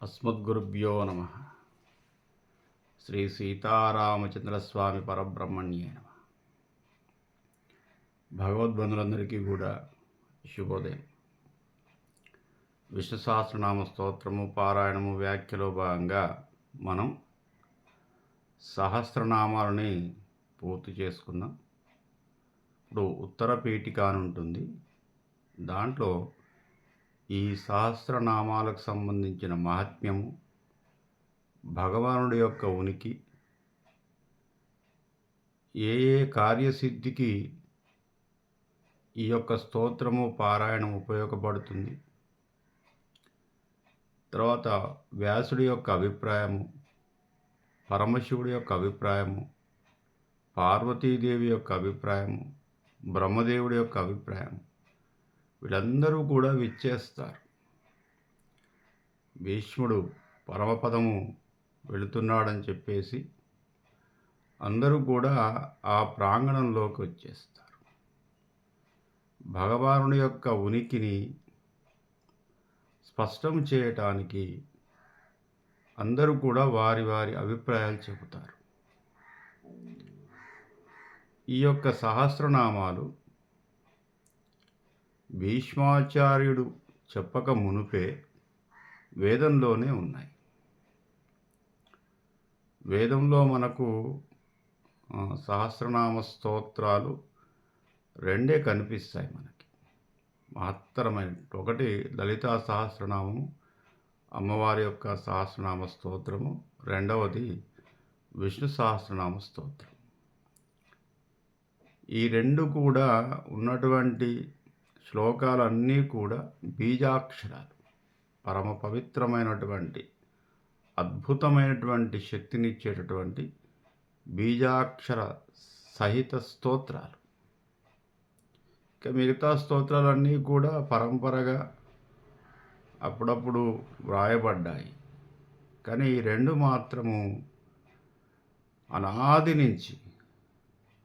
అస్మద్గురుభ్యో నమ. శ్రీ సీతారామచంద్రస్వామి పరబ్రహ్మణ్యే నమ. భగవద్బంధులందరికీ కూడా శుభోదయం. విష్ణు సహస్రనామ స్తోత్రము పారాయణము వ్యాఖ్యలో భాగంగా మనం సహస్రనామాలని పూర్తి చేసుకున్నాం. ఇప్పుడు ఉత్తర పీఠిక అని ఉంటుంది. దాంట్లో ఈ సహస్రనామాలకు సంబంధించిన మహాత్మ్యము, భగవానుడి యొక్క ఉనికి, ఏ ఏ కార్యసిద్ధికి ఈ యొక్క స్తోత్రము పారాయణం ఉపయోగపడుతుంది, తర్వాత వ్యాసుడి యొక్క అభిప్రాయము, పరమశివుడి యొక్క అభిప్రాయము, పార్వతీదేవి యొక్క అభిప్రాయము, బ్రహ్మదేవుడి యొక్క అభిప్రాయం, వీళ్ళందరూ కూడా విచ్చేస్తారు. భీష్ముడు పరమపదము వెళుతున్నాడని చెప్పేసి అందరూ కూడా ఆ ప్రాంగణంలోకి వచ్చేస్తారు. భగవానుడి యొక్క ఉనికిని స్పష్టం చేయటానికి అందరూ కూడా వారి వారి అభిప్రాయాలు చెబుతారు. ఈ యొక్క సహస్రనామాలు భీష్మాచార్యుడు చెప్పక మునుపే వేదంలోనే ఉన్నాయి. వేదంలో మనకు సహస్రనామ స్తోత్రాలు రెండే కనిపిస్తాయి మనకి, మహత్తరమైన. ఒకటి లలితా సహస్రనామము, అమ్మవారి యొక్క సహస్రనామ స్తోత్రము. రెండవది విష్ణు సహస్రనామ స్తోత్రం. ఈ రెండు కూడా ఉన్నటువంటి శ్లోకాలన్నీ కూడా బీజాక్షరాలు, పరమ పవిత్రమైనటువంటి అద్భుతమైనటువంటి శక్తినిచ్చేటటువంటి బీజాక్షర సహిత స్తోత్రాలు. ఇక మిగతా స్తోత్రాలన్నీ కూడా పరంపరగా అప్పుడప్పుడు వ్రాయబడ్డాయి. కానీ ఈ రెండు మాత్రము అనాది నుంచి,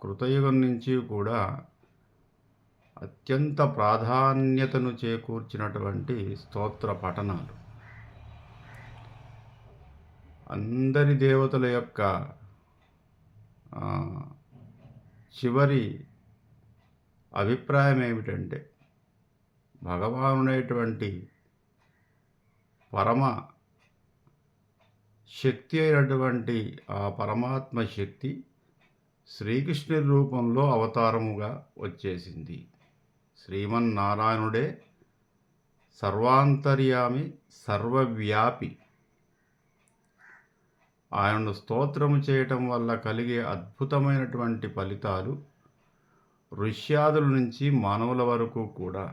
కృతయుగం నుంచి కూడా అత్యంత ప్రాధాన్యతను చేకూర్చినటువంటి స్తోత్ర పఠనాలు. అందరి దేవతల యొక్క చివరి అభిప్రాయం ఏమిటంటే, భగవానుడైనటువంటి పరమ శక్తి అయినటువంటి ఆ పరమాత్మ శక్తి శ్రీకృష్ణుడి రూపంలో అవతారముగా వచ్చేసింది. శ్రీమన్నారాయణుడే సర్వాంతర్యామి, సర్వవ్యాపి. ఆయనను స్తోత్రము చేయటం వల్ల కలిగే అద్భుతమైనటువంటి ఫలితాలు ఋష్యాదుల నుంచి మానవుల వరకు కూడా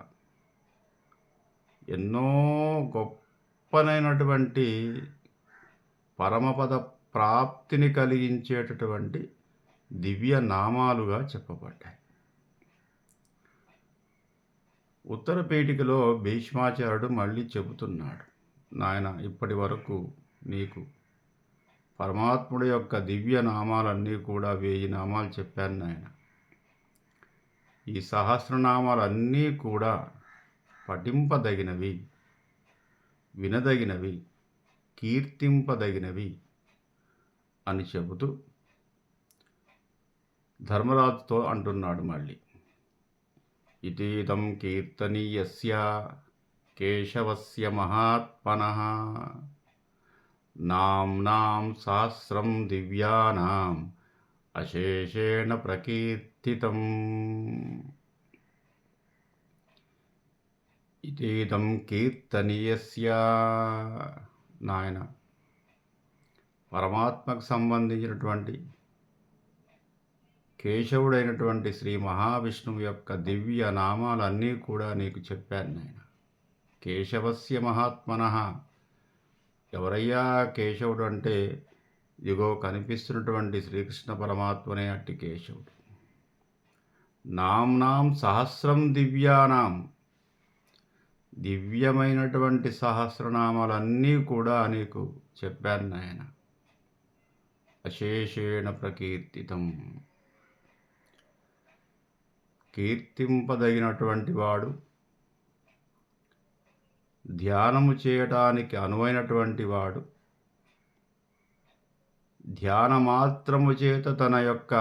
ఎన్నో గొప్పనైనటువంటి పరమపద ప్రాప్తిని కలిగించేటటువంటి దివ్య నామాలుగా చెప్పబడ్డాయి. ఉత్తర పీఠికలో భీష్మాచార్యుడు మళ్ళీ చెబుతున్నాడు, నాయన, ఇప్పటి వరకు నీకు పరమాత్ముడి యొక్క దివ్య నామాలన్నీ కూడా 1000 నామాలు చెప్పాను నాయన. ఈ సహస్రనామాలన్నీ కూడా పఠింపదగినవి, వినదగినవి, కీర్తింపదగినవి అని చెబుతూ ధర్మరాజుతో అంటున్నాడు మళ్ళీ, ఇతీదం కీర్తనీయస్య కేశవస్య మహాత్మనః నామ్నాం సహస్రం దివ్యానాం అశేషేణ ప్రకీర్తితం. ఇతీదం కీర్తనీయస్య, నాయన, పరమాత్మకు సంబంధించినటువంటి కేశవుడైనటువంటి శ్రీ మహావిష్ణువు యొక్క దివ్య నామాలన్నీ కూడా నీకు చెప్పాను నాయన. కేశవస్య మహాత్మనః, ఎవరయ్యా కేశవుడు అంటే, ఇదిగో కనిపిస్తున్నటువంటి శ్రీకృష్ణ పరమాత్మనే అట్టి కేశవుడు. నామ్నాం సహస్రం దివ్యానాం, దివ్యమైనటువంటి సహస్రనామాలన్నీ కూడా నీకు చెప్పాను నాయన. అశేషేణ ప్రకీర్తితం, కీర్తింపదగినటువంటి వాడు, ధ్యానము చేయటానికి అనువైనటువంటి వాడు, ధ్యానమాత్రము చేత తన యొక్క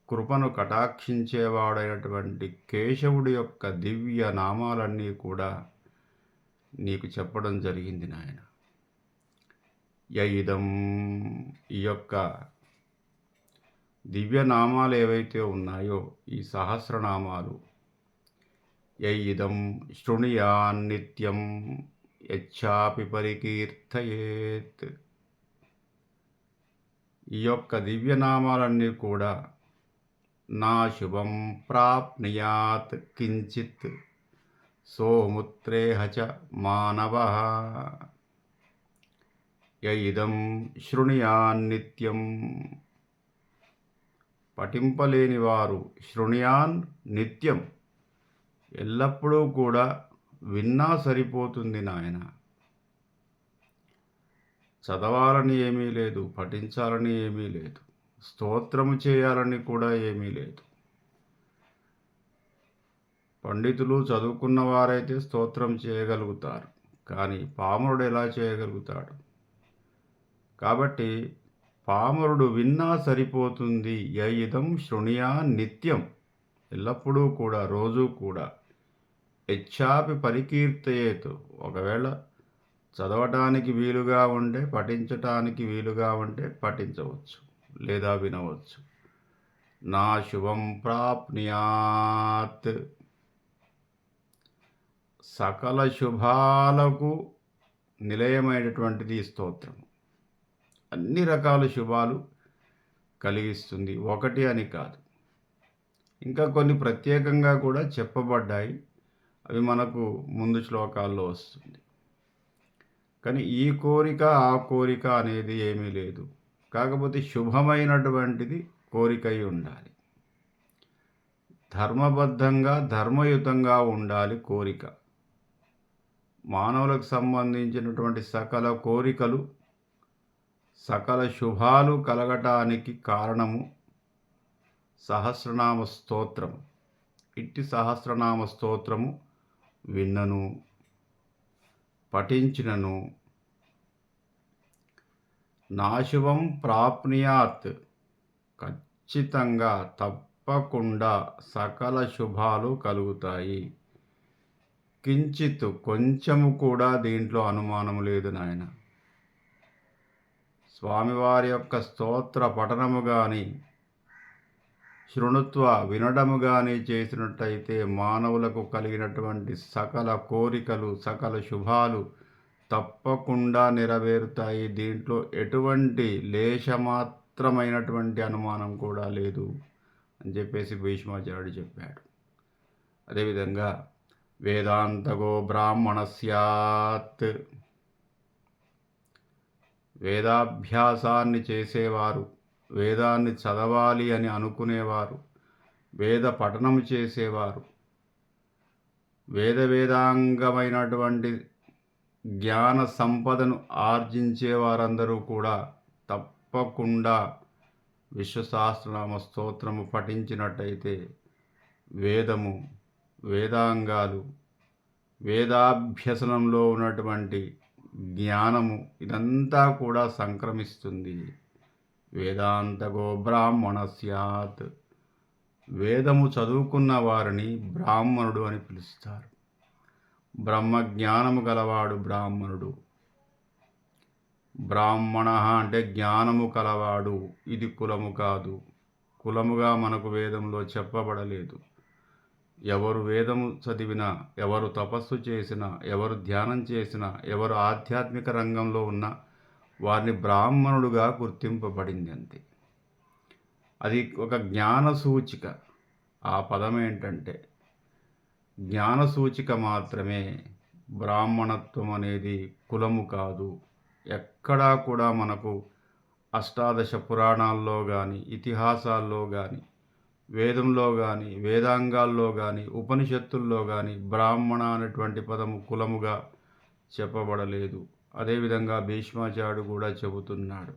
కృపను కటాక్షించేవాడైనటువంటి కేశవుడి యొక్క దివ్య నామాలన్నీ కూడా నీకు చెప్పడం జరిగింది నాయన. యయిదం, ఈ యొక్క దివ్యనామాలు ఏవైతే ఉన్నాయో ఈ సహస్రనామాలు, యయిదం శృణుయాన్నిత్యం యచ్చాపి పరికీర్తయేత్, ఈ యొక్క దివ్యనామాలన్నీ కూడా నా శుభం ప్రాప్నుయాత్ కించిత్ సోముత్రేహ చ మానవః. యయిదం శృణుయాన్నిత్యం, పఠింపలేని వారు, శృణుయాన్ నిత్యం, ఎల్లప్పుడూ కూడా విన్నా సరిపోతుంది నాయన. చదవాలని ఏమీ లేదు, పఠించాలని ఏమీ లేదు, స్తోత్రము చేయాలని కూడా ఏమీ లేదు. పండితులు చదువుకున్న వారైతే స్తోత్రం చేయగలుగుతారు, కానీ పామరుడు ఎలా చేయగలుగుతాడు? కాబట్టి పామరుడు విన్నా సరిపోతుంది. యయిదం శృణుయా నిత్యం, ఎల్లప్పుడూ కూడా, రోజు కూడా. యచ్చాపి పరికీర్తయేత్, ఒకవేళ చదవటానికి వీలుగా ఉంటే, పఠించటానికి వీలుగా ఉంటే పఠించవచ్చు లేదా వినవచ్చు. నా శుభం ప్రాప్నుయాత్, సకల శుభాలకు నిలయమైనటువంటిది ఈ స్తోత్రం. అన్ని రకాల శుభాలు కలిగిస్తుంది, ఒకటి అని కాదు. ఇంకా కొన్ని ప్రత్యేకంగా కూడా చెప్పబడ్డాయి, అవి మనకు ముందు శ్లోకాల్లో వస్తుంది. కానీ ఈ కోరిక ఆ కోరిక అనేది ఏమీ లేదు. కాకపోతే శుభమైనటువంటిది కోరికై ఉండాలి, ధర్మబద్ధంగా ధర్మయుతంగా ఉండాలి కోరిక. మానవులకు సంబంధించినటువంటి సకల కోరికలు, సకల శుభాలు కలగటానికి కారణము సహస్రనామ స్తోత్రం. ఇట్టి సహస్రనామ స్తోత్రము విన్నను, పఠించినను నాశుభం ప్రాప్నుయాత్, ఖచ్చితంగా తప్పకుండా సకల శుభాలు కలుగుతాయి. కించిత్, కొంచెము కూడా దీంట్లో అనుమానం లేదు నాయన. స్వామివారి యొక్క స్తోత్ర పఠనము కానీ, శృణుత్వ వినడము కానీ చేసినట్టయితే మానవులకు కలిగినటువంటి సకల కోరికలు, సకల శుభాలు తప్పకుండా నెరవేరుతాయి. దీంట్లో ఎటువంటి లేశమాత్రమైనటువంటి అనుమానం కూడా లేదు అని చెప్పేసి భీష్మాచార్యుడు చెప్పాడు. అదేవిధంగా వేదాంతగో బ్రాహ్మణ స్యాత్, వేదాభ్యాసాన్ని చేసేవారు, వేదాన్ని చదవాలి అని అనుకునేవారు, వేద పఠనం చేసేవారు, వేదాంగమైనటువంటి జ్ఞాన సంపదను ఆర్జించే వారందరూ కూడా తప్పకుండా విశ్వసహస్రనామ స్తోత్రము పఠించినట్టయితే వేదము, వేదాంగాలు, వేదాభ్యసనంలో ఉన్నటువంటి జ్ఞానము ఇదంతా కూడా సంక్రమిస్తుంది. వేదాంతగో బ్రాహ్మణ స్యాత్, వేదము చదువుకున్న వారిని బ్రాహ్మణుడు అని పిలుస్తారు. బ్రహ్మ జ్ఞానము గలవాడు బ్రాహ్మణుడు. బ్రాహ్మణ అంటే జ్ఞానము కలవాడు. ఇది కులము కాదు, కులముగా మనకు వేదంలో చెప్పబడలేదు. ఎవరు వేదము చదివినా, ఎవరు తపస్సు చేసినా, ఎవరు ధ్యానం చేసినా, ఎవరు ఆధ్యాత్మిక రంగంలో ఉన్నా వారిని బ్రాహ్మణుడుగా గుర్తింపబడింది అంతే. అది ఒక జ్ఞాన సూచిక. ఆ పదం ఏంటంటే జ్ఞాన సూచిక మాత్రమే. బ్రాహ్మణత్వం అనేది కులము కాదు. ఎక్కడా కూడా మనకు అష్టాదశ పురాణాల్లో కానీ, ఇతిహాసాల్లో కానీ, వేదంలో కానీ, వేదాంగాల్లో కానీ, ఉపనిషత్తుల్లో కానీ బ్రాహ్మణ అనేటువంటి పదము కులముగా చెప్పబడలేదు. అదేవిధంగా భీష్మాచార్యుడు కూడా చెబుతున్నాడు,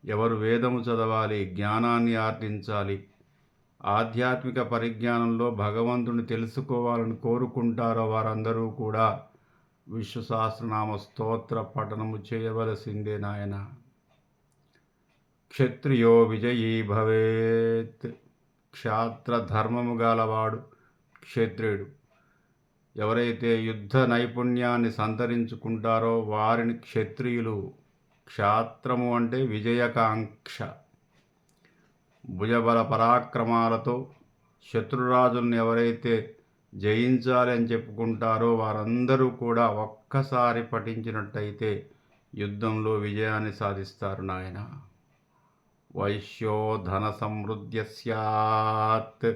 ఎవరు వేదము చదవాలి, జ్ఞానాన్ని ఆర్జించాలి, ఆధ్యాత్మిక పరిజ్ఞానంలో భగవంతుని తెలుసుకోవాలని కోరుకుంటారో వారందరూ కూడా విష్ణు సహస్రనామ స్తోత్ర పఠనము చేయవలసిందే నాయన. క్షత్రియో విజయీ భవేత్. క్షాత్ర ధర్మము గలవాడు క్షత్రియుడు. ఎవరైతే యుద్ధ నైపుణ్యాన్ని సంతరించుకుంటారో వారిని క్షత్రియులు. క్షాత్రము అంటే విజయకాంక్ష. భుజబల పరాక్రమాలతో శత్రురాజుల్ని ఎవరైతే జయించాలి అని చెప్పుకుంటారో వారందరూ కూడా ఒక్కసారి పఠించినట్టయితే యుద్ధంలో విజయాన్ని సాధిస్తారు నాయన. వైశ్యో ధన సమృద్ధ్య స్యాత్.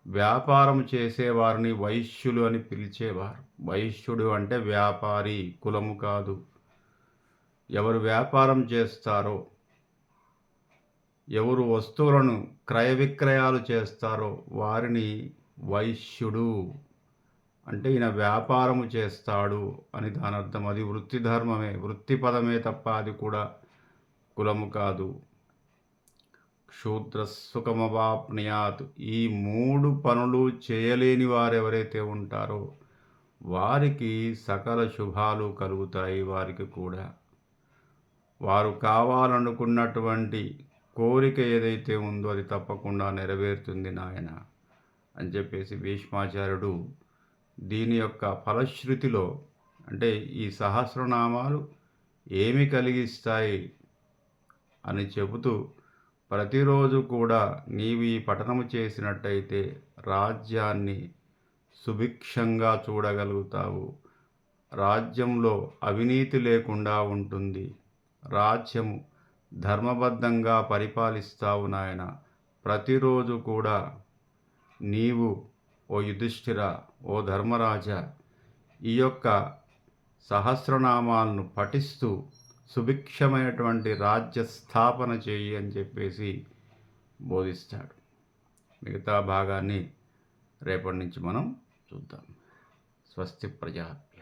వ్యాపారం చేసేవారిని వైశ్యులు అని పిలిచేవారు. వైశ్యుడు అంటే వ్యాపారి, కులము కాదు. ఎవరు వ్యాపారం చేస్తారో, ఎవరు వస్తువులను క్రయ విక్రయాలు చేస్తారో వారిని వైశ్యుడు అంటే ఈయన వ్యాపారము చేస్తాడు అని దాని అర్థం. అది వృత్తి ధర్మమే, వృత్తి పదమే తప్ప అది కూడా కులము కాదు. శూద్ర సుఖమవాప్నుయాత్. ఈ 3 పనులు చేయలేని వారెవరైతే ఉంటారో వారికి సకల శుభాలు కలుగుతాయి. వారికి కూడా వారు కావాలనుకున్నటువంటి కోరిక ఏదైతే ఉందో అది తప్పకుండా నెరవేరుతుంది నాయన అని చెప్పేసి భీష్మాచార్యుడు దీని యొక్క ఫలశ్రుతిలో అంటే ఈ సహస్రనామాలు ఏమి కలిగిస్తాయి అని చెబుతూ ప్రతిరోజు కూడా నీవు ఈ పఠనము చేసినట్టయితే రాజ్యాన్ని సుభిక్షంగా చూడగలుగుతావు. రాజ్యంలో అవినీతి లేకుండా ఉంటుంది. రాజ్యము ధర్మబద్ధంగా పరిపాలిస్తావు నాయన. ప్రతిరోజు కూడా నీవు ఓ యుధిష్ఠిర, ఓ ధర్మరాజా ఈ యొక్క సహస్రనామాలను పఠిస్తూ సుభిక్షమైనటువంటి రాజ్య స్థాపన చేయి అని చెప్పేసి బోధిస్తాడు. మిగతా భాగాన్ని రేపటి నుంచి మనం చూద్దాం. స్వస్తి ప్రజాభ్య.